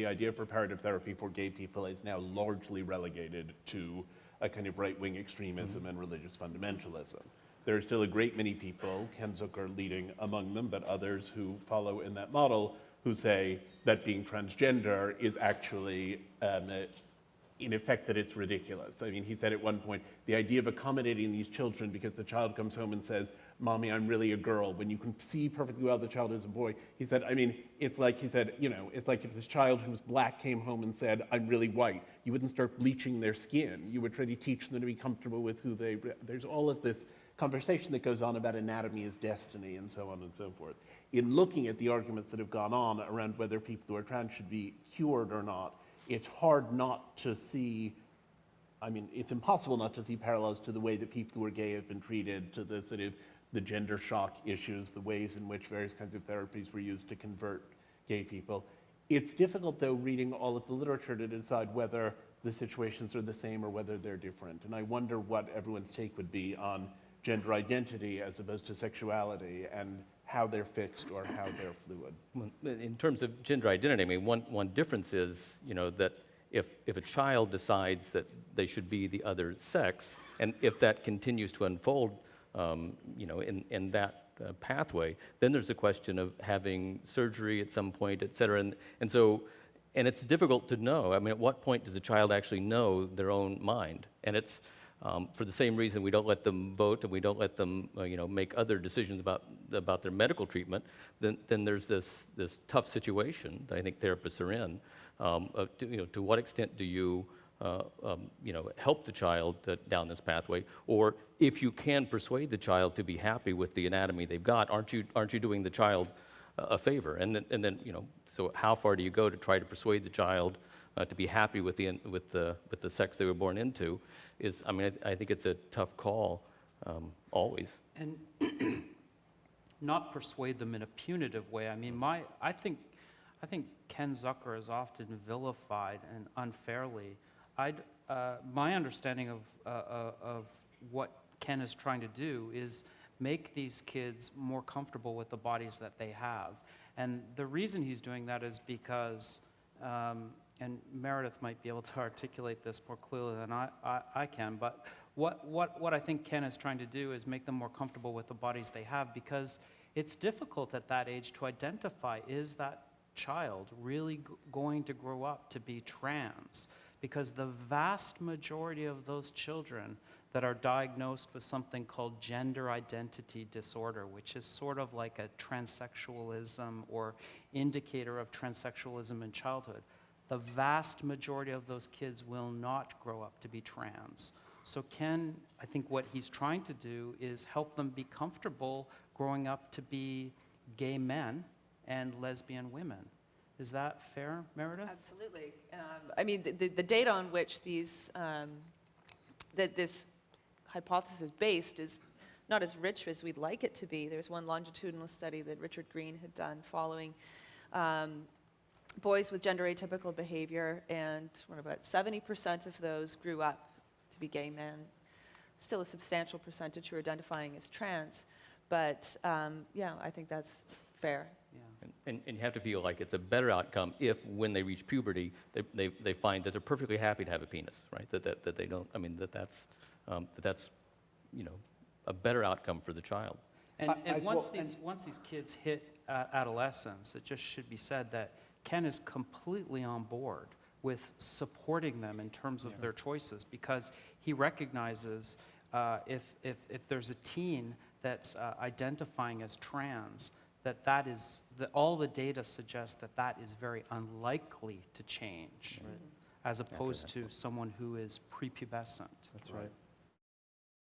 the idea of reparative therapy for gay people is now largely relegated to a kind of right-wing extremism and religious fundamentalism. There are still a great many people, Ken Zucker leading among them, but others who follow in that model, who say that being transgender is actually, in effect, that it's ridiculous. I mean, he said at one point, the idea of accommodating these children because the child comes home and says, "Mommy, I'm really a girl," when you can see perfectly well the child is a boy. He said, I mean, it's like, he said, you know, it's like if this child who's black came home and said, "I'm really white," you wouldn't start bleaching their skin. You would try to teach them to be comfortable with who they, there's all of this conversation that goes on about anatomy as destiny and so on and so forth. In looking at the arguments that have gone on around whether people who are trans should be cured or not, it's hard not to see, I mean, it's impossible not to see parallels to the way that people who are gay have been treated, to the sort of the gender shock issues, the ways in which various kinds of therapies were used to convert gay people. It's difficult, though, reading all of the literature to decide whether the situations are the same or whether they're different. And I wonder what everyone's take would be on gender identity as opposed to sexuality and how they're fixed or how they're fluid. In terms of gender identity, I mean, one difference is, you know, that if a child decides that they should be the other sex, and if that continues to unfold, you know, in that pathway, then there's a question of having surgery at some point, et cetera. And so it's difficult to know. I mean, at what point does a child actually know their own mind? And it's for the same reason we don't let them vote and we don't let them, you know, make other decisions about their medical treatment. Then there's this tough situation that I think therapists are in. You know, to what extent do you, you know, help the child down this pathway, or if you can persuade the child to be happy with the anatomy they've got, aren't you doing the child a favor? And then you know, so how far do you go to try to persuade the child to be happy with the sex they were born into? I mean, I think it's a tough call, always. And not persuade them in a punitive way. I mean, I think Ken Zucker is often vilified and unfairly. My understanding of what Ken is trying to do is make these kids more comfortable with the bodies that they have. And the reason he's doing that is because, and Meredith might be able to articulate this more clearly than I can, but what I think Ken is trying to do is make them more comfortable with the bodies they have, because it's difficult at that age to identify, is that child really going to grow up to be trans? Because the vast majority of those children that are diagnosed with something called gender identity disorder, which is sort of like a transsexualism or indicator of transsexualism in childhood, the vast majority of those kids will not grow up to be trans. So Ken, I think what he's trying to do is help them be comfortable growing up to be gay men and lesbian women. Is that fair, Meredith? Absolutely. I mean, the data on which these that this hypothesis is based is not as rich as we'd like it to be. There's one longitudinal study that Richard Green had done following boys with gender atypical behavior, and about 70% of those grew up to be gay men. Still a substantial percentage who are identifying as trans, but yeah, I think that's fair. Yeah. And you have to feel like it's a better outcome if, when they reach puberty, they find that they're perfectly happy to have a penis, right? That they don't. I mean, that's you know, a better outcome for the child. And once these kids hit adolescence, it just should be said that Ken is completely on board with supporting them in terms of their choices, because he recognizes if there's a teen that's identifying as trans, that is, all the data suggests that is very unlikely to change, right, as opposed to someone who is prepubescent. That's right.